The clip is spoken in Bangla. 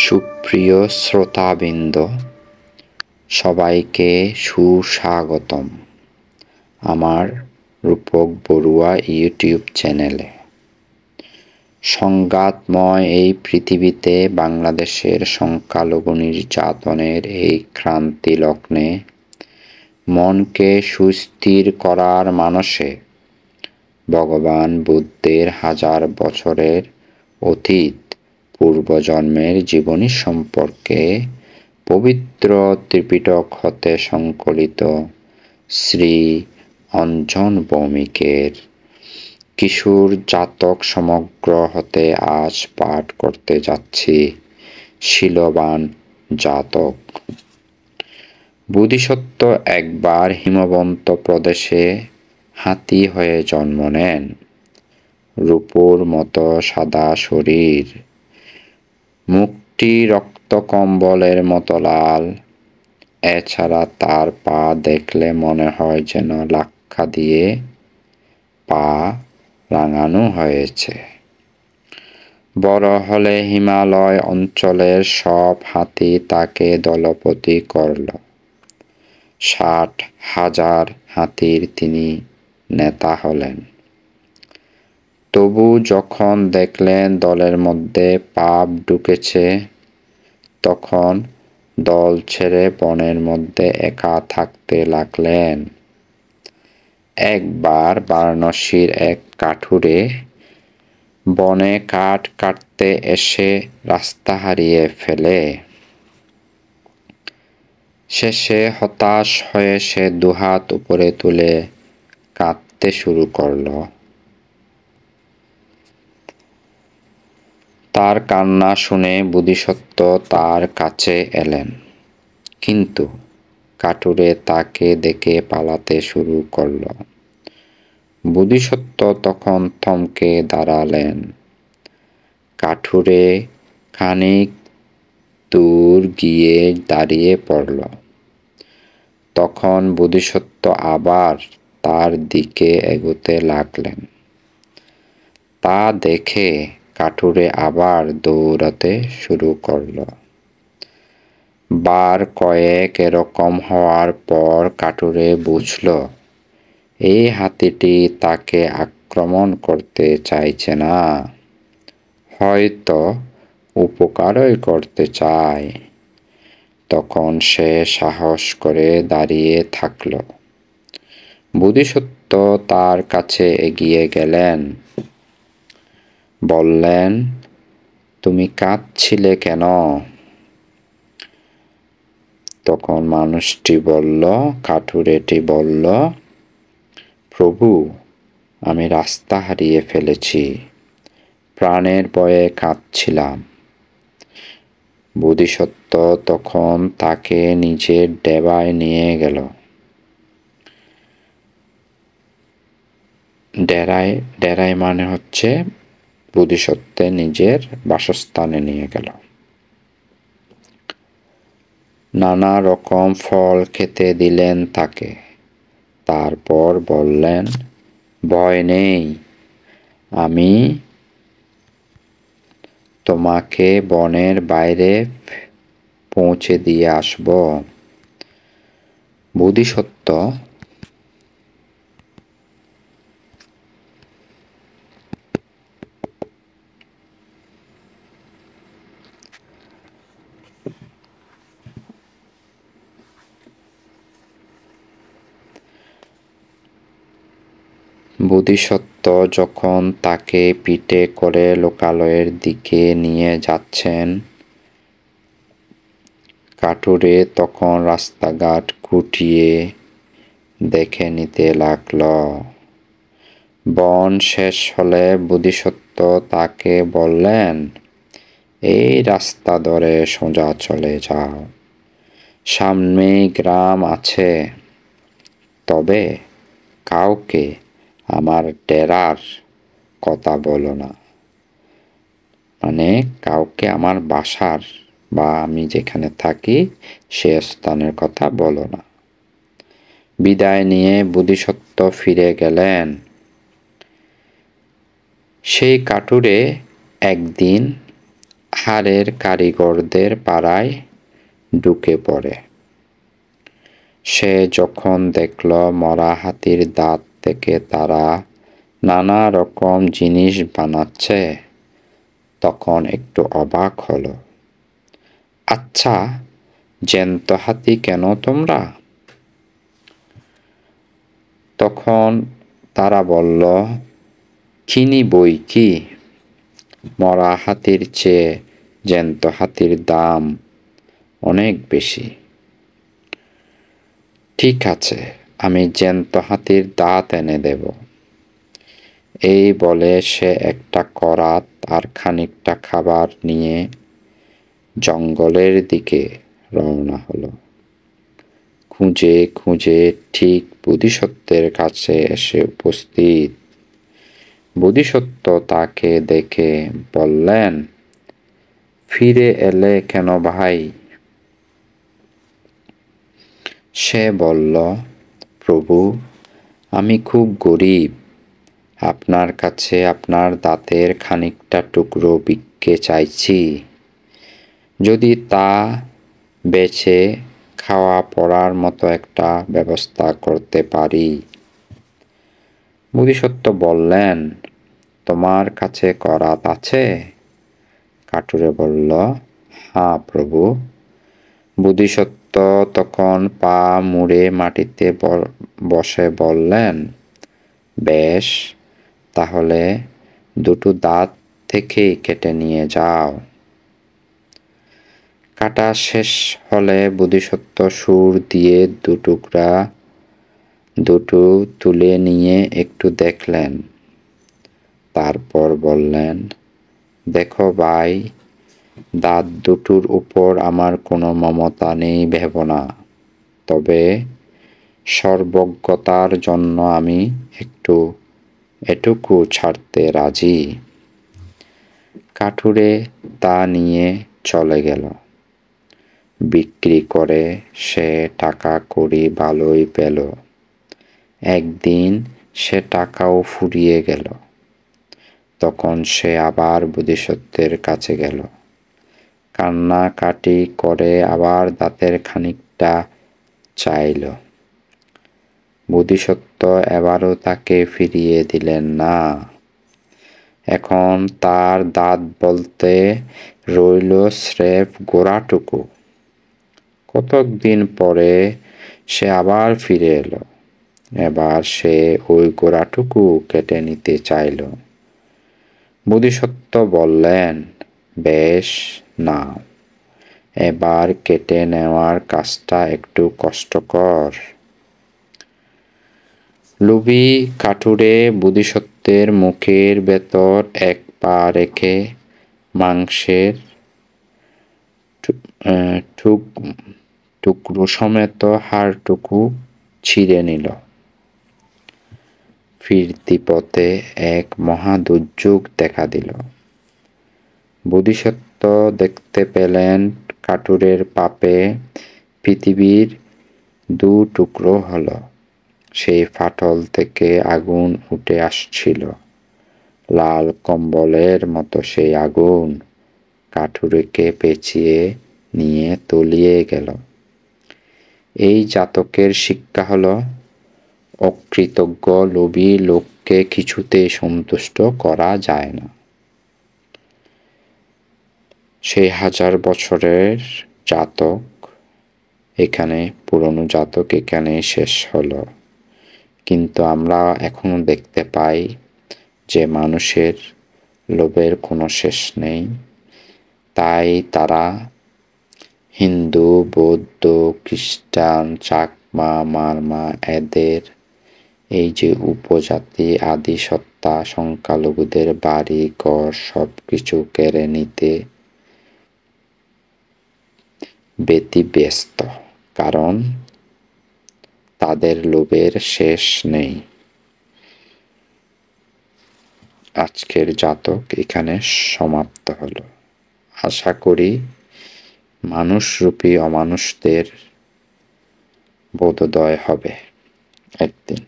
সুপ্রিয় শ্রোতাবৃন্দ, সবাইকে সুস্বাগতম আমার রূপক বড়ুয়া ইউটিউব চ্যানেলে। সংঘাতময় এই পৃথিবীতে বাংলাদেশের সংখ্যালঘু নির্যাতনের এই ক্রান্তি লগ্নে মনকে সুস্থির করার মানসে ভগবান বুদ্ধের হাজার বছরের অতীত পূর্বজন্মের জীবনী সম্পর্কে পবিত্র ত্রিপিটক হতে সংকলিত শ্রী অঞ্জন ভৌমিকের কিশোর জাতক সমগ্র হতে আজ পাঠ করতে যাচ্ছি শীলবান জাতক। বোধিসত্ত্ব একবার হিমবন্ত প্রদেশে হাতি হয়ে জন্ম নেন। রূপোর মতো সাদা শরীর, মুখটি রক্তকম্বলের মতো লাল। এছাড়া তার পা দেখলে মনে হয় যেন লাক্ষা দিয়ে পা রাঙানো হয়েছে। বড় হলে হিমালয় অঞ্চলের সব হাতি তাকে দলপতি করল। 60,000 হাতির তিনি নেতা হলেন। তবু যখন দেখলেন দলের মধ্যে পাপ ঢুকেছে, তখন দল ছেড়ে বনের মধ্যে একা থাকতে লাগলেন। একবার বারাণসীর এক কাঠুরে বনে কাঠ কাটতে এসে রাস্তা হারিয়ে ফেলে। শেষে হতাশ হয়ে সে দুহাত উপরে তুলে কাঁদতে শুরু করল। তার কান্না শুনে বোধিসত্ত্ব তার কাছে এলেন, কিন্তু কাঠুরে তাকে দেখে পালাতে শুরু করল। বোধিসত্ত্ব তখন থমকে দাঁড়ালেন। কাঠুরে খানিক দূর গিয়ে দাঁড়িয়ে পড়ল। তখন বোধিসত্ত্ব আবার তার দিকে এগোতে লাগলেন। তা দেখে কাঠুরে আবার দৌড়াতে শুরু করল। বার কয়েক এরকম হওয়ার পর কাঠুরে বুঝল এই হাতিটি তাকে আক্রমণ করতে চাইছে না, হয়তো উপকারই করতে চায়। তখন সে সাহস করে দাঁড়িয়ে থাকল। বোধিসত্ত্ব তার কাছে এগিয়ে গেলেন, বললেন, তুমি কাঁদছিলে কেন? তখন কাঠুরেটি বলল, প্রভু, আমি রাস্তা হারিয়ে ফেলেছি, প্রাণের ভয়ে কাঁদছিলাম। বোধিসত্ত্ব তখন তাকে নিজের ডেরায় নিয়ে গেল। ডেরায় মানে হচ্ছে বোধিসত্ত্বের নিজের বাসস্থানে নিয়ে গেল। নানা রকম ফল খেতে দিলেন তাকে। তারপর বললেন, ভয় নেই, আমি তোমাকে বনের বাইরে পৌঁছে দিয়ে আসব। বোধিসত্ত্ব যখন তাকে পিঠে করে লোকালয়ের দিকে নিয়ে যাচ্ছেন, কাঠুরে তখন রাস্তাঘাট খুঁটিয়ে দেখে নিতে লাগল। বন শেষ হলে বোধিসত্ত্ব তাকে বললেন, এই রাস্তা ধরে সোজা চলে যাও, সামনেই গ্রাম আছে, তবে কাউকে আমার ডেরার কথা বলো না, মানে কাউকে আমার বাসার বা আমি যেখানে থাকি সে স্থানের কথা বলো না। বিদায় নিয়ে বোধিসত্ত্ব ফিরে গেলেন। সেই কাঠুরে একদিন হাড়ের কারিগরদের পাড়ায় ঢুকে পড়ে। সে যখন দেখল মরা হাতির দাঁত থেকে তারা নানা রকম জিনিস বানাচ্ছে, তখন একটু অবাক হলো। আচ্ছা, জ্যান্ত হাতি কেন তোমরা? তখন তারা বলল, চিনি বই কি, মরা হাতির চেয়ে জ্যান্ত হাতির দাম অনেক বেশি। ঠিক আছে, আমি জ্যান্ত হাতির দাঁত এনে দেব। এই বলে সে একটা করাত আর খানিকটা খাবার নিয়ে জঙ্গলের দিকে রওনা হলো। খুঁজে খুঁজে ঠিক বোধিসত্ত্বের কাছে এসে উপস্থিত। বোধিসত্ত্ব তাকে দেখে বললেন, ফিরে এলে কেন ভাই? সে বলল, প্রভু, আমি খুব গরিব, আপনার কাছে আপনার দাঁতের খানিকটা টুকরো ভিক্ষে চাইছি। যদি তা বেচে খাওয়া পড়ার মতো একটা ব্যবস্থা করতে পারি। বোধিসত্ত্ব বললেন, তোমার কাছে করাত আছে? কাঠুরে বলল, হ্যাঁ প্রভু। বোধিসত্ত্ব তখন পা মুড়ে মাটিতে বসে বললেন, বেশ, তাহলে দুটো দাঁত থেকেই কেটে নিয়ে যাও। কাটা শেষ হলে বোধিসত্ত্ব সুর দিয়ে দুটো তুলে নিয়ে একটু দেখলেন। তারপর বললেন, দেখো ভাই, দাঁত দুটোর উপর আমার কোনো মমতা নেই ভেবো না, তবে সর্বজ্ঞতার জন্য আমি এটুকু ছাড়তে রাজি। কাঠুরে তা নিয়ে চলে গেল। বিক্রি করে সে টাকা কড়ি ভালোই পেল। একদিন সে টাকাও ফুরিয়ে গেল। তখন সে আবার বোধিসত্ত্বের কাছে গেল। কান্নাকাটি করে আবার দাঁতের খানিকটা চাইল। বোধিসত্ত্ব এবারও তাকে ফিরিয়ে দিলেন না। এখন তার দাঁত বলতে রইল স্রেফ গোড়াটুকু। কতকদিন পরে সে আবার ফিরে এলো। এবার সে ওই গোড়াটুকু কেটে নিতে চাইল। বোধিসত্ত্ব বললেন, বেশ, নাও। এবার কেটে নেওয়ার কাজটা একটু কষ্টকর। লোভী কাঠুরে বোধিসত্ত্বের মুখের ভেতর এক পা রেখে মাংসের টুকরো সমেত হাড়টুকু ছিঁড়ে নিল। ফিরতি পথে এক মহাদুর্যোগ দেখা দিল। বোধিসত্ত্ব দেখতে পেলেন কাঠুরের পাপে পৃথিবীর দু টুকরো হলো। সেই ফাটল থেকে আগুন উঠে আসছিল। লাল কম্বলের মতো সেই আগুন কাঠুরেকে পেঁচিয়ে নিয়ে তলিয়ে গেল। এই জাতকের শিক্ষা হলো, অকৃতজ্ঞ লোভী লোককে কিছুতেই সন্তুষ্ট করা যায় না। সেই 1000 বছরের জাতক এখানে, পুরনো জাতক এখানে শেষ হলো। কিন্তু আমরা এখনো দেখতে পাই যে মানুষের লোভের কোনো শেষ নেই। তাই তারা হিন্দু, বৌদ্ধ, খ্রিস্টান, চাকমা, মারমা এদের এই যে উপজাতি আদি সত্তা সংখ্যালঘুদের বাড়ি ঘর সবকিছু কেড়ে নিতে ব্যতিব্যস্ত, কারণ তাদের লোভের শেষ নেই। আজকের জাতক এখানে সমাপ্ত হলো। আশা করি মানুষরূপী অমানুষদের বোধোদয় হবে একদিন।